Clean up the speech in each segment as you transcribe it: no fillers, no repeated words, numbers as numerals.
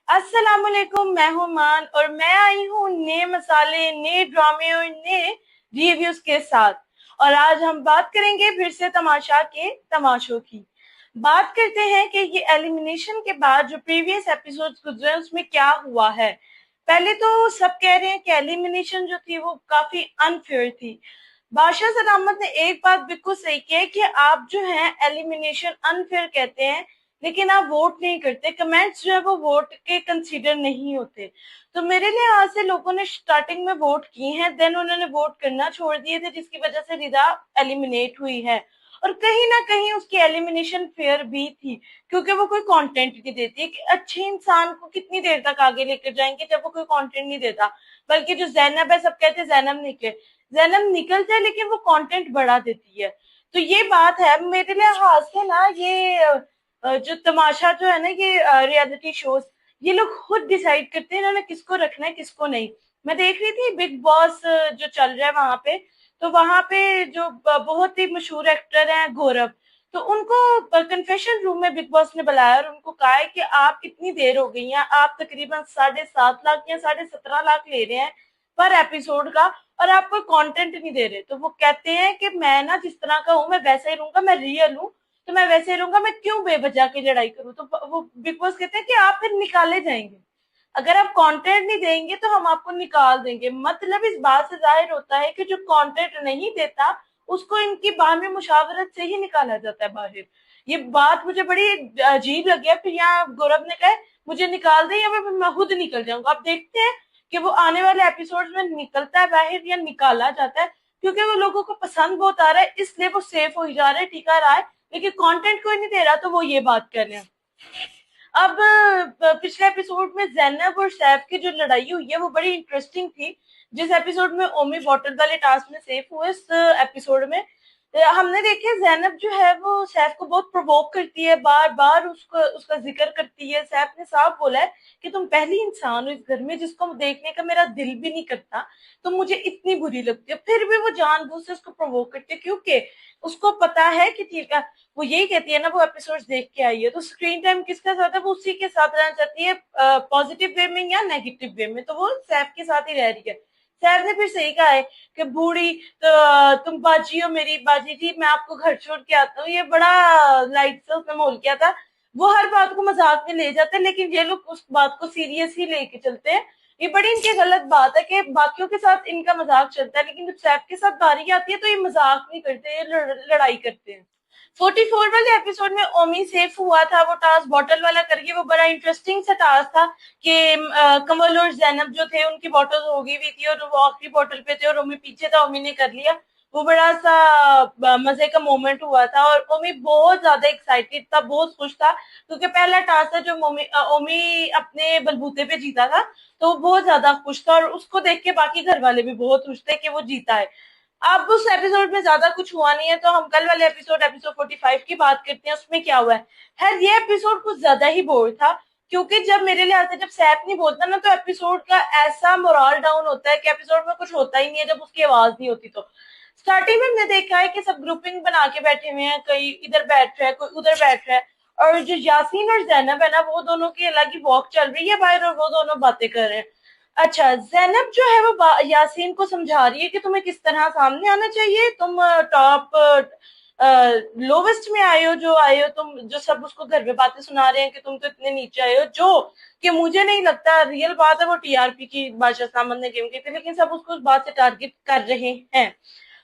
अस्सलाम वालेकुम, मैं हूं मान और मैं आई हूँ नए मसाले, नए ड्रामे और नए रिव्यूज के साथ। और आज हम बात करेंगे फिर से तमाशा के तमाशों की। बात करते हैं कि ये एलिमिनेशन के बाद जो प्रीवियस एपिसोड्स गुजरे उसमें क्या हुआ है। पहले तो सब कह रहे हैं कि एलिमिनेशन जो थी वो काफी अनफेयर थी। बादशाह सदामत ने एक बात बिल्कुल सही की है कि आप जो हैं एलिमिनेशन अनफेयर कहते हैं, लेकिन आप वोट नहीं करते। कमेंट्स जो है वो वोट के कंसीडर नहीं होते। तो मेरे लिहाज से लोगों ने स्टार्टिंग में वोट किए हैं, देन उन्होंने वोट करना छोड़ दिए थे, जिसकी वजह से रिदा एलिमिनेट हुई है। और कहीं ना कहीं उसकी एलिमिनेशन फेयर भी थी, क्योंकि वो कोई कंटेंट नहीं देती। एक अच्छे इंसान को कितनी देर तक आगे लेकर जाएंगे जब वो कोई कंटेंट नहीं देता। बल्कि जो जैनब है, सब कहते हैं जैनब निकल जाए, लेकिन वो कंटेंट बढ़ा देती है। तो ये बात है मेरे लिहाज से ना। ये जो तमाशा जो है ना, ये रियलिटी शोज, ये लोग खुद डिसाइड करते हैं इन्होंने किसको रखना है किसको नहीं। मैं देख रही थी बिग बॉस जो चल रहा है वहां पे, तो वहां पे जो बहुत ही मशहूर एक्टर हैं गौरव, तो उनको कन्फेशन रूम में बिग बॉस ने बुलाया और उनको कहा है कि आप इतनी देर हो गई हैं, आप तकरीबन 7.5 लाख या 17.5 लाख ले रहे हैं पर एपिसोड का, और आप कोई कंटेंट नहीं दे रहे। तो वो कहते हैं कि मैं ना जिस तरह का हूं मैं वैसा ही रहूंगा, मैं रियल हूँ, तो मैं वैसे ही रहूंगा, मैं क्यों बेवजह की लड़ाई करूं। तो वो बिग बॉस कहते हैं कि आप फिर निकाले जाएंगे, अगर आप कंटेंट नहीं देंगे तो हम आपको निकाल देंगे। मतलब इस बात से जाहिर होता है कि जो कंटेंट नहीं देता उसको इनकी बाहमी मुशावरत से ही निकाला जाता है बाहर। ये बात मुझे बड़ी अजीब लगी है। फिर यहाँ गौरव ने कहा मुझे निकाल दे या मैं खुद निकल जाऊंगा। अब देखते हैं कि वो आने वाले एपिसोड में निकलता है बाहर या निकाला जाता है, क्योंकि वो लोगों को पसंद बहुत आ रहा है, इसलिए वो सेफ हो जा रहा है, टिका रहा है। लेकिन कंटेंट कोई नहीं दे रहा, तो वो ये बात कर रहे हैं। अब पिछले एपिसोड में जैनब और सैफ की जो लड़ाई हुई है वो बड़ी इंटरेस्टिंग थी। जिस एपिसोड में ओमी बॉटल वाले टास्क में सेफ हुए, इस एपिसोड में हमने देखे जैनब जो है वो सैफ को बहुत प्रोवोक करती है, बार बार उसको उसका जिक्र करती है। सैफ ने साफ बोला है कि तुम पहली इंसान हो इस घर में जिसको देखने का मेरा दिल भी नहीं करता, तो मुझे इतनी बुरी लगती है। फिर भी वो जानबूझ से उसको प्रोवोक करती है, क्योंकि उसको पता है कि ठीक है, वो यही कहती है ना, वो एपिसोड देख के आई है, तो स्क्रीन टाइम किसके साथ है, वो उसी के साथ रहना चाहती है, पॉजिटिव वे में या नेगेटिव वे में। तो वो सैफ के साथ ही रह रही है। सैफ ने फिर सही कहा है कि बूढ़ी तो तुम बाजी हो, मेरी बाजी थी, मैं आपको घर छोड़ के आता हूँ। ये बड़ा लाइट से उसने मोल किया था। वो हर बात को मजाक में ले जाते हैं, लेकिन ये लोग उस बात को सीरियस ही लेके चलते हैं। ये बड़ी इनकी गलत बात है कि बाकियों के साथ इनका मजाक चलता है, लेकिन जब सैफ के साथ बारी आती है तो ये मजाक नहीं करते, ये लड़ाई करते हैं। 44 वाले एपिसोड में ओमी सेफ हुआ था, वो टास्क बॉटल वाला करके, वो बड़ा इंटरेस्टिंग सा टास्क था कि कमल और जैनब जो थे उनकी बॉटल हो गई हुई थी और वो आखिरी बॉटल पे थे और ओमी पीछे था, ओमी ने कर लिया। वो बड़ा सा मजे का मोमेंट हुआ था और ओमी बहुत ज्यादा एक्साइटेड था, बहुत खुश था, क्योंकि पहला टास्क था जो ओमी अपने बलबूते पे जीता था। तो वो बहुत ज्यादा खुश था और उसको देख के बाकी घर वाले भी बहुत खुश थे कि वो जीता है। अब उस एपिसोड में ज्यादा कुछ हुआ नहीं है, तो हम कल वाले एपिसोड 45 की बात करते हैं, उसमें क्या हुआ है। खैर ये एपिसोड कुछ ज्यादा ही बोर था, क्योंकि जब मेरे लिहाज से जब सैफ नहीं बोलता ना, तो एपिसोड का ऐसा मोरल डाउन होता है कि एपिसोड में कुछ होता ही नहीं है जब उसकी आवाज नहीं होती। तो स्टार्टिंग में हमने देखा है कि सब ग्रुपिंग बना के बैठे हुए हैं, कोई इधर बैठ रहा है कोई उधर बैठ रहा है, और जो यासीन और जैनब है ना, वो दोनों की अलग ही वॉक चल रही है बाहर और वो दोनों बातें कर रहे हैं। अच्छा, जैनब जो है वो यासीन को समझा रही है कि तुम्हें किस तरह सामने आना चाहिए, तुम टॉप लोवेस्ट में आए हो, जो आए हो तुम, जो सब उसको घर में बातें सुना रहे हैं कि तुम तो इतने नीचे आए हो, जो कि मुझे नहीं लगता रियल बात है। वो टीआरपी की बादशाह सामंत ने गेम की थी, लेकिन सब उसको उस बात से टारगेट कर रहे हैं।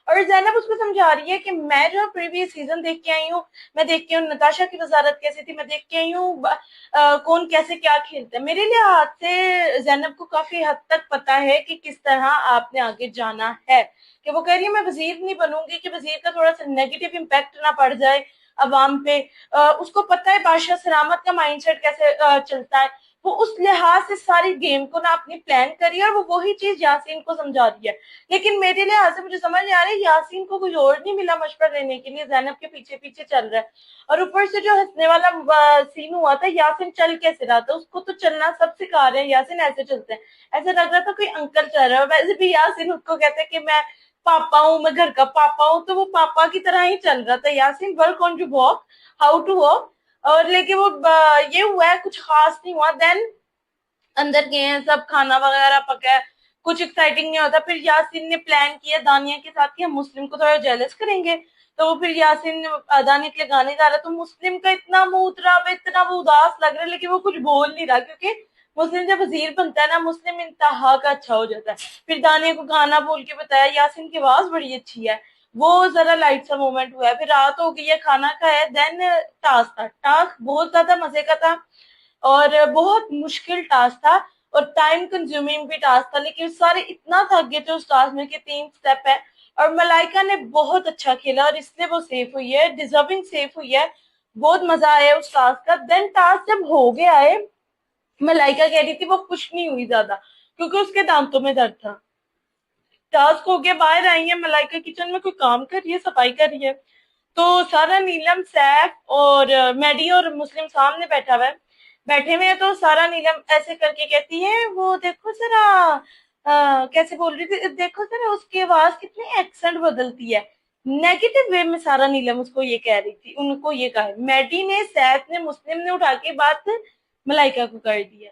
और जैनब उसको समझा रही है कि मैं जो प्रीवियस सीजन देख के आई हूँ, मैं देख के हूँ नताशा की वजारत कैसी थी, मैं देख के आई हूँ कौन कैसे क्या खेलता है। मेरे लिए हाथ से जैनब को काफी हद तक पता है कि किस तरह आपने आगे जाना है। कि वो कह रही है मैं वजीर नहीं बनूंगी कि वजीर का थोड़ा सा नेगेटिव इम्पैक्ट ना पड़ जाए अवाम पे। उसको पता है बादशाह सलामत का माइंडसेट कैसे चलता है। वो उस लिहाज से सारी गेम को ना अपनी प्लान करी और वो वही चीज यासीन को समझा रही है। लेकिन मेरे लिहाज से मुझे समझ नहीं आ रहा है, यासीन को कोई और नहीं मिला मशवरा देने के लिए, जैनब के पीछे पीछे चल रहा है। और ऊपर से जो हंसने वाला सीन हुआ था, यासीन चल कैसे रहा था, उसको तो चलना सब सिखा रहे हैं, यासीन ऐसे चलते हैं, ऐसे लग रहा था कोई अंकल चल रहा है। वैसे भी यासीन उसको कहते हैं कि मैं पापा हूँ, मैं घर का पापा हूँ, तो वो पापा की तरह ही चल रहा था। Yasin work on to walk, how to walk. और लेकिन वो ये हुआ है, कुछ खास नहीं हुआ। देन अंदर गए हैं, सब खाना वगैरह पका है, कुछ एक्साइटिंग नहीं होता। फिर यासीन ने प्लान किया दानिया के साथ कि हम मुस्लिम को थोड़ा जेलस करेंगे। तो वो फिर यासीन दानिया के लिए गाने गा रहा, तो मुस्लिम का इतना मुंह उतरा, इतना वो उदास लग रहा है, लेकिन वो कुछ बोल नहीं रहा, क्योंकि मुस्लिम जब वजीर बनता है ना, मुस्लिम इंतहा का अच्छा हो जाता है। फिर दानिया को गाना बोल के बताया, यासीन की आवाज बड़ी अच्छी है। वो जरा लाइट सा मोमेंट हुआ है। फिर रात हो गई है, खाना खाया, देन टास्क था। टास्क बहुत ज्यादा मजे का था और बहुत मुश्किल टास्क था और टाइम कंज्यूमिंग भी टास्क था, लेकिन सारे इतना थक गए थे उस टास्क में कि 3 स्टेप है। और मलाइका ने बहुत अच्छा खेला और इसलिए वो सेफ हुई है, डिजर्विंग सेफ हुई है। बहुत मजा आया उस टास्क का। देन टास्क जब हो गया है, मलाइका कह रही थी वो खुश नहीं हुई ज्यादा, क्योंकि उसके दांतों में दर्द था। टास्क हो गया, बाहर आई है मलाइका, किचन में कोई काम कर रही है, सफाई कर रही है। तो सारा, नीलम, सैफ और मैडी और मुस्लिम सामने बैठा हुआ है, बैठे हुए हैं। तो सारा नीलम ऐसे करके कहती है, वो देखो जरा, कैसे बोल रही थी, देखो जरा उसकी आवाज कितनी एक्सेंट बदलती है। नेगेटिव वे में सारा नीलम उसको ये कह रही थी, उनको ये कहा। मैडी ने, सैफ ने, मुस्लिम ने उठा के बात मलाइका को कर दी है।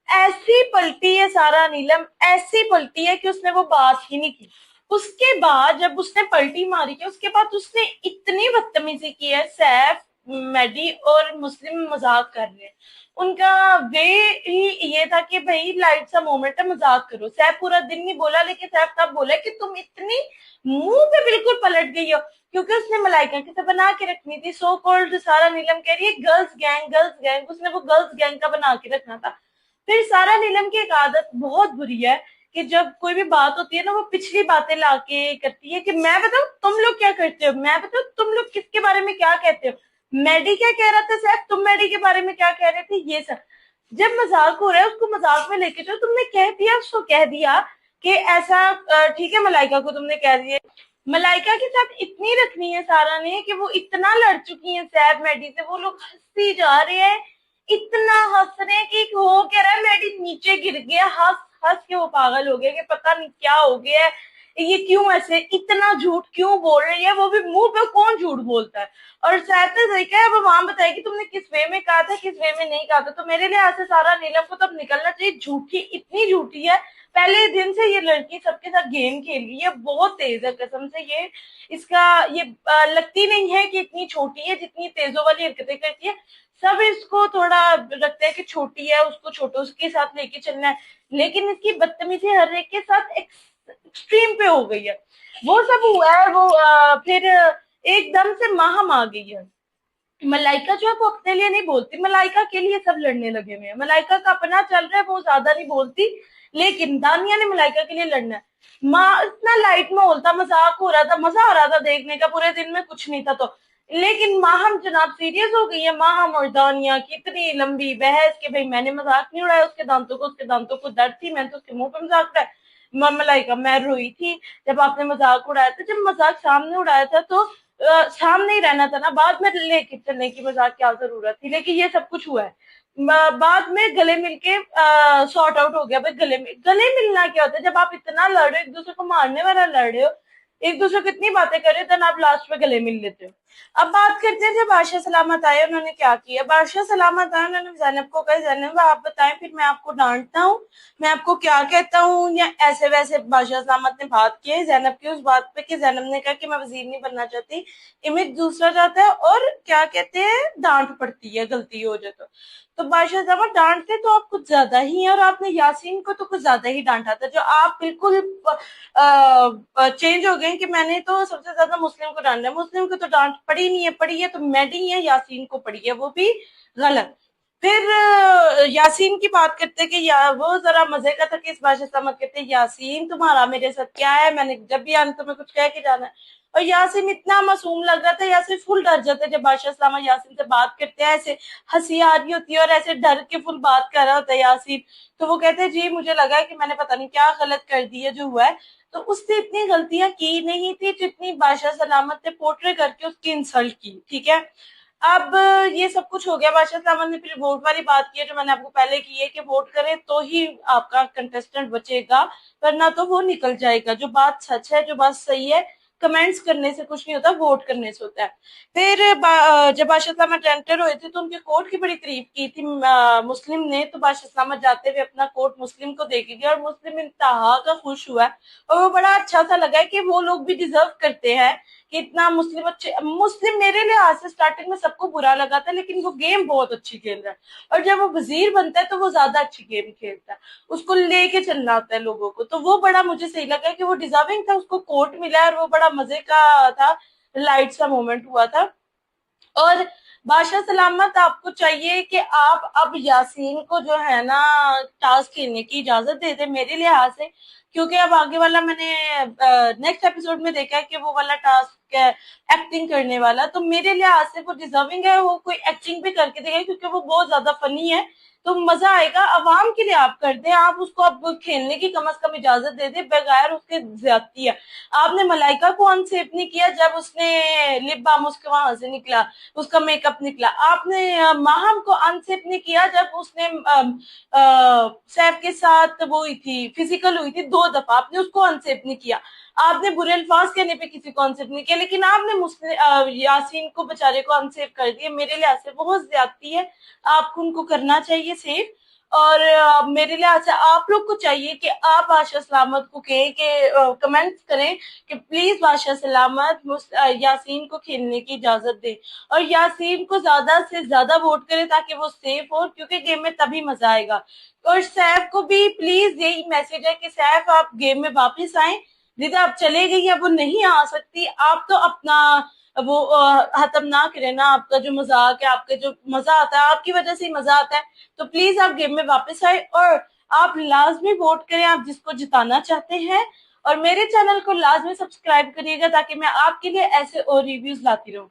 ऐसी पलटी है सारा नीलम, ऐसी पलटी है कि उसने वो बात ही नहीं की। उसके बाद जब उसने पलटी मारी है, उसके बाद उसने इतनी बदतमीजी की है। सैफ, मैडी और मुस्लिम मजाक कर रहे हैं। उनका वे ही ये था कि भाई लाइट सा मोमेंट है, मजाक करो। सैफ पूरा दिन नहीं बोला, लेकिन सैफ तब बोला कि तुम इतनी मुंह पे बिल्कुल पलट गई हो, क्योंकि उसने मलाइका की तो बना के रखनी थी। सो कॉल्ड सारा नीलम कह रही है गर्ल्स गैंग, गर्ल्स गैंग, उसने वो गर्ल्स गैंग का बना के रखना था। फिर सारा नीलम की एक आदत बहुत बुरी है कि जब कोई भी बात होती है ना, वो पिछली बातें लाके करती है कि मैं बताऊं तुम लोग क्या करते हो, मैं बताऊं तुम लोग किसके बारे में क्या कहते हो, मैडी क्या कह रहा था सैफ, तुम मैडी के बारे में क्या कह रहे थे, ये सब। जब मजाक हो रहा है उसको मजाक में लेके चलो, तुमने कह दिया, उसको कह दिया कि ऐसा, ठीक है, मलाइका को तुमने कह दिया। मलाइका के साथ इतनी रखनी है सारा ने कि वो इतना लड़ चुकी है सैफ मैडी से, वो लोग हंसी जा रहे हैं, इतना हंस रहे हैं कि हो क्या रहा है, मैडी नीचे गिर गया, हंस हंस के वो पागल हो गया कि पता नहीं क्या हो गया है, ये क्यों ऐसे इतना झूठ क्यों बोल रही है, वो भी मुंह पे कौन झूठ बोलता है। और शायद ने देखा है, वो वहां बताया कि तुमने किस वे में कहा था, किस वे में नहीं कहा था। तो मेरे लिहाज से सारा नीलम को तब निकलना चाहिए, झूठी, इतनी झूठी है। पहले दिन से ये लड़की सबके साथ गेम खेल रही है, बहुत तेज है कसम से। ये इसका ये लगती नहीं है कि इतनी छोटी है, जितनी तेजों वाली हरकतें करती है। सब इसको थोड़ा रखते हैं कि छोटी है, उसको छोटों के साथ लेके चलना है, लेकिन इसकी बदतमीजी हर एक के साथ एक्सट्रीम पे हो गई है। वो सब हुआ है। वो फिर एकदम से माहम आ गई है। मलाइका जो है वो अपने लिए नहीं बोलती, मलाइका के लिए सब लड़ने लगे हुए हैं। मलाइका का अपना चल रहा है, वो ज्यादा नहीं बोलती, लेकिन दानिया ने मलाइका के लिए लड़ना है। माँ, इतना लाइट माहौल था, मजाक हो रहा था, मजा आ रहा था देखने का, पूरे दिन में कुछ नहीं था। तो लेकिन माहम जनाब सीरियस हो गई है। माहम और दानिया की इतनी लंबी बहस कि भाई मैंने मजाक नहीं उड़ाया उसके दांतों को, उसके दांतों को दर्द थी, मैंने तो उसके मुंह पे मजाक उड़ाया। मलाइका, मैं रोई थी जब आपने मजाक उड़ाया था, जब मजाक सामने उड़ाया था तो सामने ही रहना था ना, बाद में लेके चलने की मजाक क्या जरूरत थी। लेकिन ये सब कुछ हुआ है, बाद में गले मिलके सॉर्ट आउट हो गया। भाई गले मिलना क्या होता है, जब आप इतना लड़ रहे हो, एक दूसरे को मारने वाला लड़ रहे हो, एक दूसरे को इतनी बातें कर रहे हो, तो आप लास्ट में गले मिल लेते हो। अब बात करते हैं जब बादशाह सलामत आए, उन्होंने क्या किया। बादशाह सलामत आए, उन्होंने जैनब को कहा, जैनब आप बताएं, फिर मैं आपको डांटता हूँ, मैं आपको क्या कहता हूँ, या ऐसे वैसे। बादशाह सलामत ने बात की जैनब की उस बात पे कि जैनब ने कहा कि मैं वजीर नहीं बनना चाहती, इमेज दूसरा चाहता है, और क्या कहते हैं, डांट पड़ती है गलती हो जाए तो बादशाह सलामत डांटते तो आप कुछ ज्यादा ही है, और आपने यासीन को तो कुछ ज्यादा ही डांटा था, जो आप बिल्कुल चेंज हो गए कि मैंने तो सबसे ज्यादा मुस्लिम को डांटा है। मुस्लिम को तो डांट पड़ी नहीं है, पड़ी है तो मैडी है, यासीन को पड़ी है, वो भी गलत। फिर यासीन की बात करते कि वो जरा मजे का था कि इस बादशाह सलामत कहते, यासीन तुम्हारा मेरे साथ क्या है, मैंने जब भी आना तुम्हें कुछ कह के जाना है। और यासीन इतना मासूम लग रहा था, यासीन फुल डर जाता है जब बादशाह सलामत यासीन से बात करते हैं, ऐसे हंसी आ रही होती है और ऐसे डर के फुल बात कर रहा होता है यासीन। तो वो कहते हैं, जी मुझे लगा है कि मैंने पता नहीं क्या गलत कर दी है जो हुआ है। तो उससे इतनी गलतियां की नहीं थी जितनी बादशाह सलामत ने पोर्ट्रे करके उसकी इंसल्ट की, ठीक है। अब ये सब कुछ हो गया, बादशाह सलामत ने फिर वोट वाली बात की है जो मैंने आपको पहले की है कि वोट करें तो ही आपका कंटेस्टेंट बचेगा, वरना तो वो निकल जाएगा। जो बात सच है, जो बात सही है, कमेंट्स करने से कुछ नहीं होता, वोट करने से होता है। फिर जब बादशाह सलामत एंटर हुए थे तो उनके कोट की बड़ी तारीफ की थी मुस्लिम ने, तो बादशाह सलामत जाते हुए अपना कोट मुस्लिम को दे के गया और मुस्लिम इंतहा का खुश हुआ है और वो बड़ा अच्छा सा लगा है कि वो लोग भी डिजर्व करते हैं कि इतना मुस्लिम अच्छे। मुस्लिम मेरे लिहाज से स्टार्टिंग में सबको बुरा लगा था, लेकिन वो गेम बहुत अच्छी खेल रहा है और जब वो वजीर बनता है तो वो ज्यादा अच्छी गेम खेलता है, उसको लेके चलना होता है लोगों को, तो वो बड़ा मुझे सही लगा कि वो डिजर्विंग था, उसको कोर्ट मिला और वो बड़ा मजे का था, लाइट सा मोमेंट हुआ था। और बादशाह सलामत आपको चाहिए कि आप अब यासीन को जो है ना टास्क खेलने की इजाजत दे दे मेरे लिहाज से, क्योंकि अब आगे वाला मैंने नेक्स्ट एपिसोड में देखा है कि वो वाला टास्क है एक्टिंग करने वाला, तो मेरे लिहाज से वो डिजर्विंग है, वो कोई एक्टिंग भी करके देगा क्योंकि वो बहुत ज्यादा फनी है, तो मजा आएगा। अवाम के लिए आप कर दें, आप उसको अब खेलने की कम से कम इजाजत दे दें बगैर उसके ज्यादती है। आपने मलाइका को अनसेफ नहीं किया जब उसने लिप बाम उसके वहां से निकला, उसका मेकअप निकला। आपने माहम को अनसेफ नहीं किया जब उसने सैफ के साथ वो हुई थी, फिजिकल हुई थी 2 दफा, आपने उसको अनसेफ नहीं किया। आपने बुरे अल्फाज कहने पे किसी को अनसेफ नहीं किया, लेकिन आपने यासीन को बेचारे को अनसेफ कर दिया, मेरे लिहाज से बहुत ज्यादती है। आपको उनको करना चाहिए सेफ, और मेरे लिहाज से आप लोग को चाहिए कि आप बादशाह सलामत को कहें कि कमेंट्स करें कि प्लीज बादशाह सलामत यासीन को खेलने की इजाजत दे और यासीन को ज्यादा से ज्यादा वोट करें ताकि वो सेफ हो, क्योंकि गेम में तभी मजा आएगा। और सैफ को भी प्लीज यही मैसेज है कि सैफ आप गेम में वापस आए, रिदा आप चले गई है, वो नहीं आ सकती, आप तो अपना वो खत्म ना करें ना, आपका जो मजाक है, आपका जो मजा आता है, आपकी वजह से ही मजा आता है, तो प्लीज आप गेम में वापस आए और आप लाजमी वोट करें आप जिसको जिताना चाहते हैं, और मेरे चैनल को लाजमी सब्सक्राइब करिएगा ताकि मैं आपके लिए ऐसे और रिव्यूज लाती रहूं।